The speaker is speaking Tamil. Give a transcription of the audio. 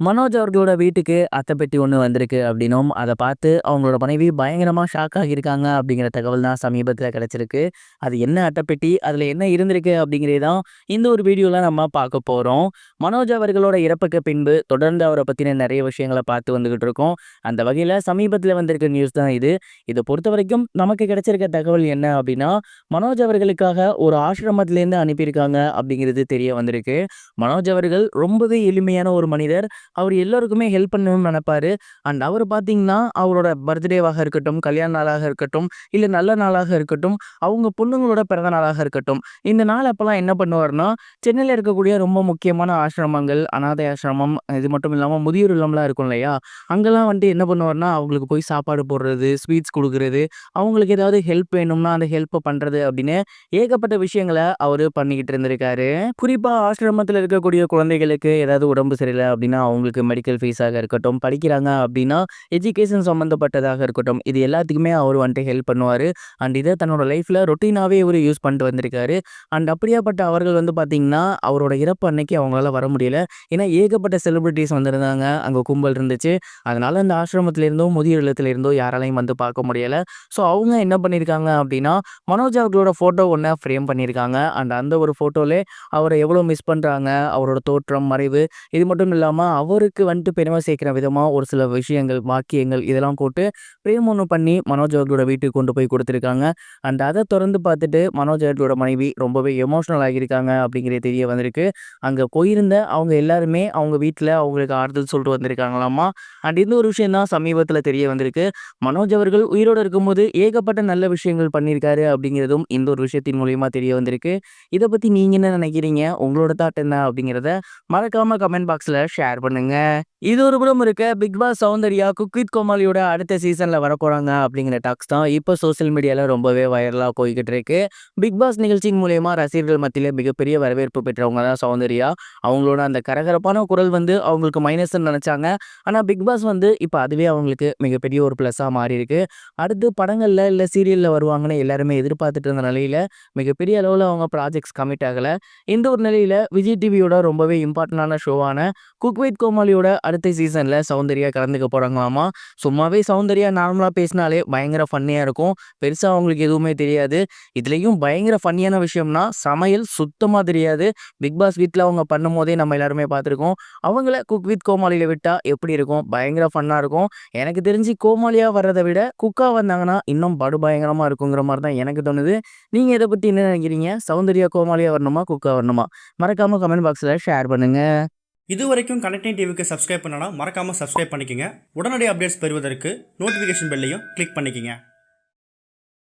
மனோஜ் அவர்களோட வீட்டுக்கு அத்தை பெட்டி ஒண்ணு வந்திருக்கு அப்படின்னும், அத பார்த்து அவங்களோட மனைவி பயங்கரமா ஷாக் ஆகியிருக்காங்க அப்படிங்கிற தகவல் தான் சமீபத்தில கிடைச்சிருக்கு. அது என்ன அட்டைப்பெட்டி, அதில என்ன இருந்திருக்கு அப்படிங்கிறது தான் இந்த ஒரு வீடியோல நம்ம பார்க்க போறோம். மனோஜ் அவர்களோட இறப்புக்கு பின்பு தொடர்ந்து அவர பத்தின நெறைய விஷயங்கள பார்த்து வந்துகிட்டு இருக்கோம். அந்த வகையில சமீபத்தில வந்திருக்க நியூஸ் தான் இது. இத பொறுத்தவரைக்கும் நமக்கு கிடைச்சிருக்க தகவல் என்ன அப்படின்னா, மனோஜ் அவர்களுக்காக ஒரு ஆசிரமத்திலேருந்து அனுப்பியிருக்காங்க அப்படிங்கிறது தெரிய வந்திருக்கு. மனோஜ் அவர்கள் ரொம்பவே எளிமையான ஒரு மனிதர். அவர் எல்லோருக்குமே ஹெல்ப் பண்ணணும்னு நினைப்பாரு. அண்ட் அவரு பார்த்தீங்கன்னா, அவரோட பர்த்டேவாக இருக்கட்டும், கல்யாண நாளாக இருக்கட்டும், இல்ல நல்ல நாளாக இருக்கட்டும், அவங்க பொண்ணுங்களோட பிறந்த நாளாக இருக்கட்டும், இந்த நாள் அப்பலாம் என்ன பண்ணுவாருன்னா, சென்னையில இருக்கக்கூடிய ரொம்ப முக்கியமான ஆசிரமங்கள், அனாதை ஆசிரமம், இது மட்டும் இல்லாம முதியோர் இல்லம்லாம் இருக்கும் இல்லையா? அங்கலாம் வந்துட்டு என்ன பண்ணுவாருன்னா, அவங்களுக்கு போய் சாப்பாடு போடுறது, ஸ்வீட்ஸ் குடுக்குறது, அவங்களுக்கு ஏதாவது ஹெல்ப் வேணும்னா அந்த ஹெல்ப்ப பண்றது அப்படின்னு ஏகப்பட்ட விஷயங்கள அவரு பண்ணிக்கிட்டு இருந்திருக்காரு. குறிப்பா ஆசிரமத்தில இருக்கக்கூடிய குழந்தைகளுக்கு ஏதாவது உடம்பு சரியில்ல அப்படின்னா, அவங்களுக்கு மெடிக்கல் ஃபீஸாக இருக்கட்டும், படிக்கிறாங்க அப்படின்னா, எஜுகேஷன் சம்மந்தப்பட்டதாக இருக்கட்டும், இது எல்லாத்துக்குமே அவர் வந்துட்டு ஹெல்ப் பண்ணுவாரு. அண்ட் இத தன்னோட லைஃப்ல ரொட்டீனாவே இவரு யூஸ் பண்ணிட்டு வந்திருக்காரு. அண்ட் அப்படியாப்பட்ட அவர்கள் வந்து பார்த்தீங்கன்னா, அவரோட இறப்பு அன்னைக்கு அவங்களால வர முடியல. ஏன்னா ஏகப்பட்ட செலிபிரிட்டீஸ் வந்திருந்தாங்க. அங்க கும்பல் இருந்துச்சு. அதனால அந்த ஆசிரமத்தில இருந்தோ, முதியோர் இல்லத்தில இருந்தோ யாராலயும் வந்து பார்க்க முடியல. ஸோ அவங்க என்ன பண்ணியிருக்காங்க அப்படின்னா, மனோஜ் அவர்களோட ஃபோட்டோ ஒண்ண ஃப்ரேம் பண்ணியிருக்காங்க. அண்ட் அந்த ஒரு ஃபோட்டோலே அவர எவ்வளோ மிஸ் பண்றாங்க, அவரோட தோற்றம், மறைவு இது மட்டும் இல்லாம அவருக்கு வந்துட்டு பெருமை சேர்க்கிற விதமா ஒரு சில விஷயங்கள், வாக்கியங்கள் இதெல்லாம் போட்டு ஃப்ரேம் ஒண்ணு பண்ணி மனோஜ் அவர்களோட வீட்டுக்கு கொண்டு போய் குடுத்துருக்காங்க. அண்ட் அத தொறந்து பார்த்துட்டு மனோஜ் அவர்களோட மனைவி ரொம்பவே எமோஷனல் ஆகியிருக்காங்க அப்படிங்கிறது தெரிய வந்திருக்கு. அங்க போயிருந்த அவங்க எல்லாருமே அவங்க வீட்ல அவங்களுக்கு ஆறுதல் சொல்லிட்டு வந்திருக்காங்களாமா. அண்ட் இந்த ஒரு விஷயம் தான் சமீபத்தில தெரிய வந்திருக்கு. மனோஜ் அவர்கள் உயிரோட இருக்கும்போது ஏகப்பட்ட நல்ல விஷயங்கள் பண்ணியிருக்காரு அப்படிங்கிறதும் இந்த ஒரு விஷயத்தின் மூலியமா தெரிய வந்திருக்கு. இத பத்தி நீங்க என்ன நினைக்கிறீங்க? உங்களோட தாட் என்ன அப்படிங்கிறத மறக்காம கமெண்ட் பாக்ஸ்ல ஷேர் பண்ணுங்க. இது ஒரு புறம் இருக்க Bigg Boss Soundarya cook with கோமாளியோட அடுத்த சீசன்ல வரப்போறாங்க அப்படிங்கிற டாக்ஸ் தான் இப்போ சோசியல் மீடியால ரொம்பவே வைரலா போய்கிட்டு இருக்கு. பிக் பாஸ் நிகழ்ச்சியின் மூலியமா ரசிகர்கள் மத்தியில மிகப்பெரிய வரவேற்பு பெற்றவங்க தான் சௌந்தர்யா. அவங்களோட அந்த கரகரப்பான குரல் வந்து அவங்களுக்கு மைனஸ்ன்னு நினைச்சாங்க. ஆனா பிக் பாஸ் வந்து இப்போ அதுவே அவங்களுக்கு மிகப்பெரிய ஒரு பிளஸ்ஸா மாறி இருக்கு. அடுத்து படங்கள்ல இல்ல சீரியல்ல வருவாங்கன்னு எல்லாருமே எதிர்பார்த்துட்டு இருந்த நிலையில மிகப்பெரிய அளவுல அவங்க ப்ராஜெக்ட்ஸ் கமிட் ஆகல. இந்த ஒரு நிலையில விஜய் டிவியோட ரொம்பவே இம்பார்ட்டன்டான ஷோவான குக் வித் கோமாளியோட அடுத்த சீசன்ல சௌந்தர்யா கலந்துக்க போறாங்களாமா. சும்மாவே சௌந்தர்யா நார்மலா பேசினாலே பயங்கர ஃபன்னியா இருக்கும். பெருசா அவங்களுக்கு எதுவுமே தெரியாது. இதுலயும் பயங்கர ஃபன்னியான விஷயம்னா சமையல் சுத்தமா தெரியாது. பிக் பாஸ் வீட்ல அவங்க பண்ணும்போதே நம்ம எல்லாருமே பார்த்துருக்கோம். அவங்கள குக் வித் கோமாளியில விட்டா எப்படி இருக்கும்? பயங்கர ஃபன்னா இருக்கும். எனக்கு தெரிஞ்சு கோமாளியா வர்றத விட குக்கா வந்தாங்கன்னா இன்னும் படு பயங்கரமா இருக்குங்கிற மாரி தான் எனக்கு தோணுது. நீங்க இத பத்தி என்ன நினைக்கிறீங்க? சௌந்தர்யா கோமாளியா வரணுமா? குக்கா வரணுமா? மறக்காம கமெண்ட் பாக்ஸ்ல ஷேர் பண்ணுங்க. இதுவரைக்கும் கனெக்டிங் டிவிக்கு சப்ஸ்கிரைப் பண்ணனா மறக்காமல் சப்ஸ்கிரைப் பண்ணிக்கங்க. உடனடி அப்டேட்ஸ் பெறுவதற்கு நோட்டிஃபிகேஷன் பெல்லையும் கிளிக் பண்ணிக்கங்க.